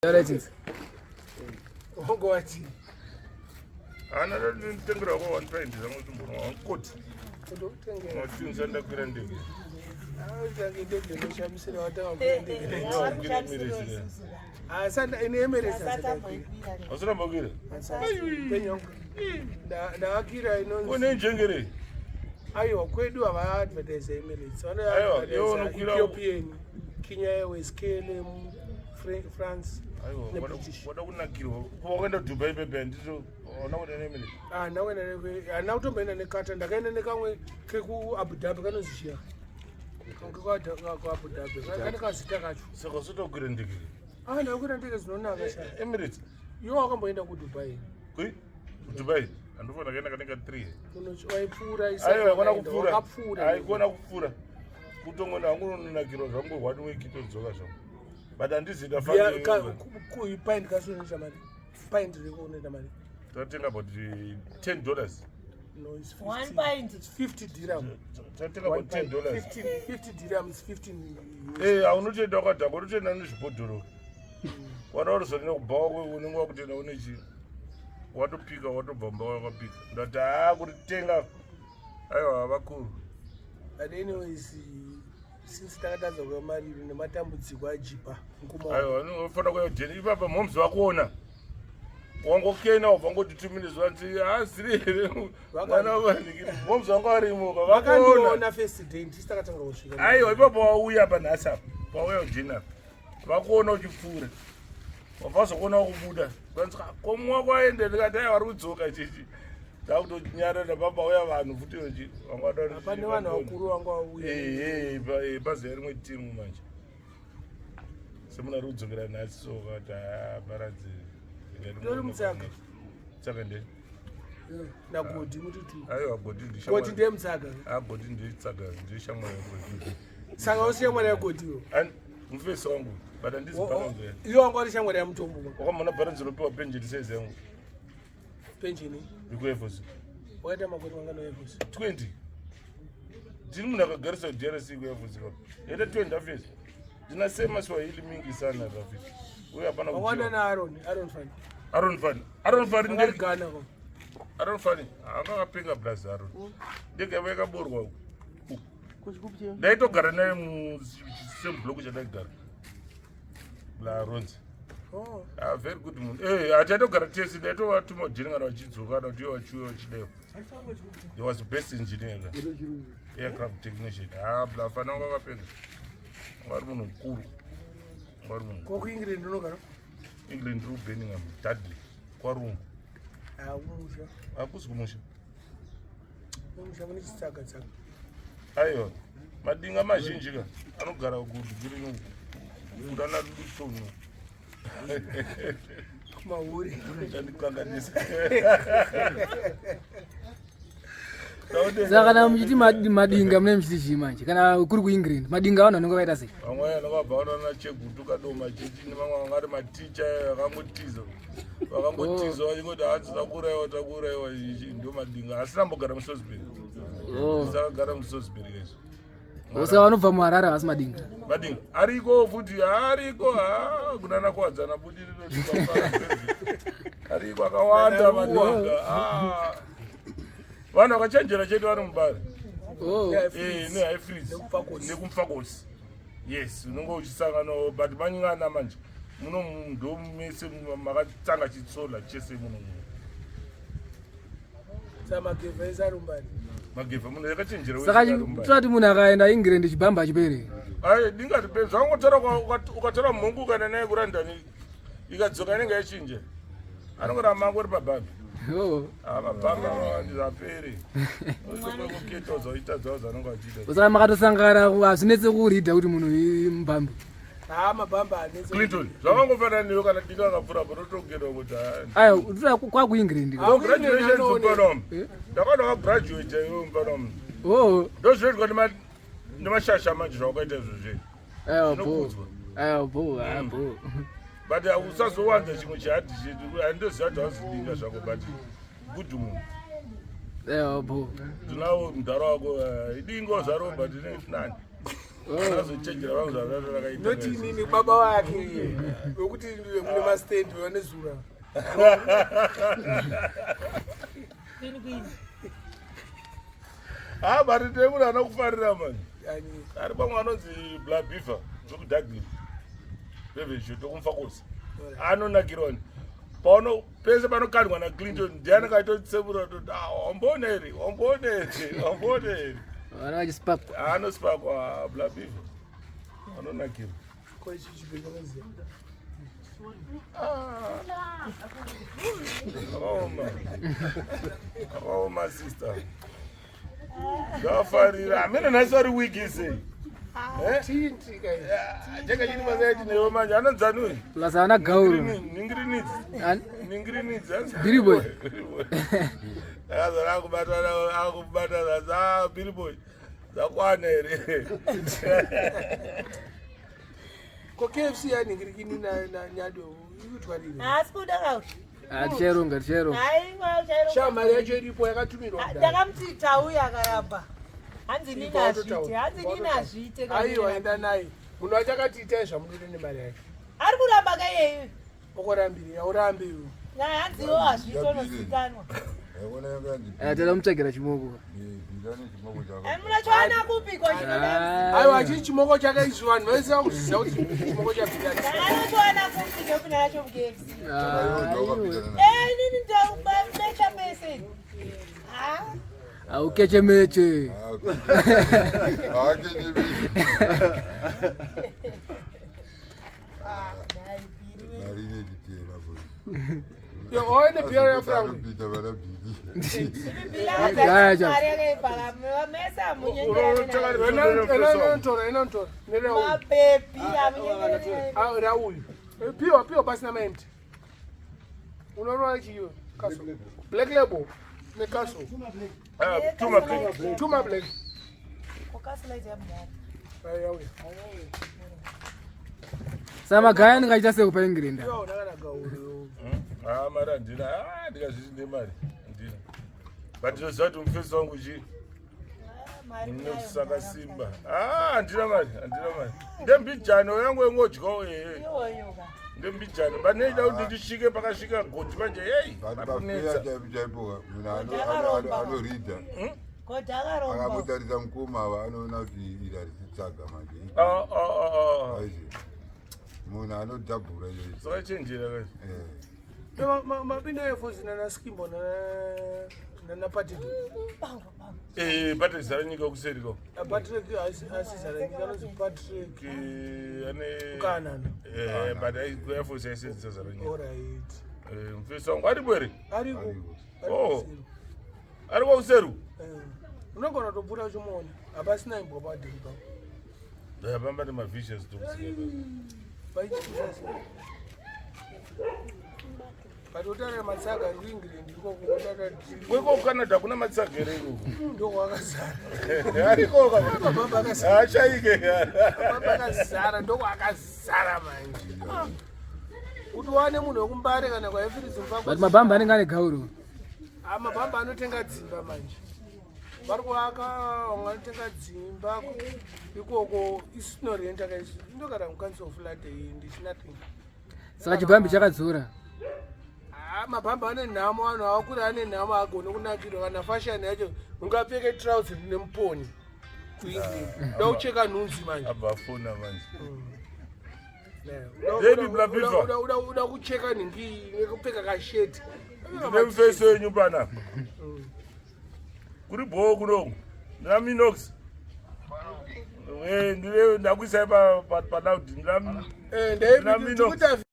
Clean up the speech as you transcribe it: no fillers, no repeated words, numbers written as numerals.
Directions. Go at it. Another thing I want to find is a coat. Not things under granting. I said in Emirates. What's the matter? The Akira knows When in Jangere. I quite do have advertised Emirates. Ethiopian, Kenya Airways, KLM, France. What I would not kill. Who went to baby band? Or no, the name. Ah, now when I now to bend the cut and again and the Kamu Abu Dhabi. So, so good and digging. I know good and take us no Emirates. You are going to go to Dubai. Good? Dubai. And over again, I got 3. I want to put up food. I go now food. Put on a woman like you know, what do we keep on Zoga? But then this is the you pint Casun, pint the money. Talking about the $10. No, it's 50. 1 pint. It's 50 dirham. Talking about $10. 50 dirhams, 15. Hey, I will not say dog at the origin and put to what also no ball when you walk in the only what to pick or what to bomb or pick. That I would take up. I have a cool. But anyways, since that does over married in the Matam with Gweja. I know for the way of Jenny, but mom's Wakona. One okay now, one go to 2 minutes, one see, I see. Mom's on going to face today. I remember we have an asa. Power dinner. Wakona you food. Of us, one of Buddha. Come away and the guy are roots. Down to Nyado, the Baba and Fuji. Hey, Bazer with Tim much. Some roots of granite, so that Barazzi. Second day. Now go to I have got in the what in them saga. I've got in the saga, the shaman. Sangosia when I go to And Mfe song, but then this pound there. You are going to what I'm talking about. One of the parents will put a pension says, Pension. you go for What am I going to have? 20. Didn't have a girl so jealous. We have 20 of it. Did not say much for healing his son. We are one I don't find Ghana. I don't find it. I'm not paying a blast. They can wake up. They took a name, same block like that. La runs. Oh, a very good moon. Hey, I don't got a taste. They don't want too much general Jitsu. He was the best engineer, aircraft technician. Ah, Blafana pen. Warmun cool. Warmun. Cooking in England through Benningham, Dudley, Quarum. I was commotion. Ayo, Madinga Majinjiga. I don't got a good green. You don't have to show me. My wood. Zakana mjiti madinga mne msiji manje kana kuri ku England madinga ona ningo kaita sei amwe anokabva na chekutuka do majiji nemamwe angari maticha akangotiza vakangotiza vachingoti hatisina kuraiwa ndo madinga asina mbogara musosberi sakagara musosberi izvo osa vanobva muharare havasi madinga ariko futi ariko kunana kuwadzana budiriro ariko akawanda madinga vanhu vakachenjera chete vari Mbare nehaifriz nekumfakosi yes unenge uchisanganawo but manyingana manje muno ndo mese makatsanga chitsola chese muno magevha munhu yakachenjera saka toti munhu akaenda England chibhamba achipere ai dingati zvangotora ukatora mhungu kana naye kurandani ikadzoka inenge yachinja anongora mangu uri pabhambi mabhamba ndizapere kuketoza uchitadzawo zvanonga achida saka makatosangana hazvinetse kuridha kuti munhu imbambi Clinton zvavangofanana newe kana diki akapfura porotogera kuti ayo utoda kwakuengland graduation upanom ndakada wagraduate iwe upanom ndozvinoitwa nemashasha manje zvawakaita izvozve bo but usazowanza chimwe chihadhi chedu handinoziva kuti wazidinga zvako but good munhu bo tinawo mudhara wako idingo zvaro but nani Anazochenjera vanhu zvavanoda vakaita. Noti nini baba wake wekuti mune mastand vane zura. Bari munhu anokufarira mani. Ari pamwe anonzi blood beaver zvekudhagini. Revesho tokumfakosi. Anonakirwa ni. Pauno pese panokandwa naClinton ndiani kaitotsemura kuti wamboneri. Vana vachisipakwa. Anosipakwa blood beaver. Anonakirwa. Oh my sister. Gafarira. Mina nasori wiki sei. Tinti kai. Jeka chini mazaiti newe manje anonzanui. Plus ana gauru. Ningiri needs. Billy boy. Azara akubata za Billy boy. Zakwana ere. Ko KFC yaningiri kini na Nyado. Ikutwarire. Asikuda kauti. Ticharonga. Sha mari yacho iripo yakatumirwa. Ndakamti tauya akayamba. Hanzi ninazvite. Aiwa enda naye. Munhu achakati itai zvamunoti nemari yake. Ari kuramba kayeyo. Ukorambiri, aurambiwi. Hanziwo hazvitonozikanwa. Tela mutsvagira chimoko. Munochowana kupi kochinoda. Aiwa chii chimoko chakaizwa vanhu vese vakuziva kuti chimoko chabhidani. Anochowana kupi chopinda nacho muKFC. Nini ndaumecha mese. Aukechemeche. Yo, oine pia ya Franco. Enontora. Raul. Pio basi na mente. Unaona chiyo. Kaso. Black label. Ne kaso. Tuma black. Sama gaya ndingaita sekupa ingrinda. Yo, nakana gauru. Mara ndina. Ndikazvizinde mari. Ndina. But yoziva kuti mufesi wangu chii. Ndinosaka simba. Handina mari. Ndembijano yangu yengodyawo ndembijano. But neida kuti ndisvike pakasvika goti manje hey. Pakunetsa. Anorida. Akamutarisa mukoma anoona kuti iri richitsaga manje. Munhu anodhabhura iyoyo. Zvakachenjera kazi. Mapinda efozina na skimbo na Patrick. Patrick zaranyika kuseriko. Patrick asizaranyika anozi Patrick ane Kanana. But kuyafosi yaisenzisa zaranyika. Alright. Mfesi wangu ari bwere? Ariko. Ari kwa kuseru? Unogona kutobvura uchimuona. Hapasina imbwa Patrick. Pamba nemavicious tokusika. Patotara matsaga kuEngland ikokutata kweko kuCanada kuna matsaga ere ikoko ndoko akazara ariko mababa akazara achaike mababa akazara ndoko akazara manje kuti wane munhu wekumbare kana kwaifiri Zimbabwe But mabamba anenge ane gauru. Mabamba anotenga dzimba manje vari kuaka vamwe vanotenga dzimba ikoko isino renta kaisi indogara mukwanisa kuflat ndichinothing Saka Chibhabhi chakadzura. Mabamba ane nhamo vanhu avakuri ane nhamo agone kunakirwa kana fashion yacho ungapfeke trouser nemuponi kuEngland da kucheka nhunzi manje abafuna manje uda kucheka nhingi nekupfeka kasheti ndine mufesi wenyu pana kuri bhoo kunongo ndina Minox ndine ndakuisai panaudi ndina Minox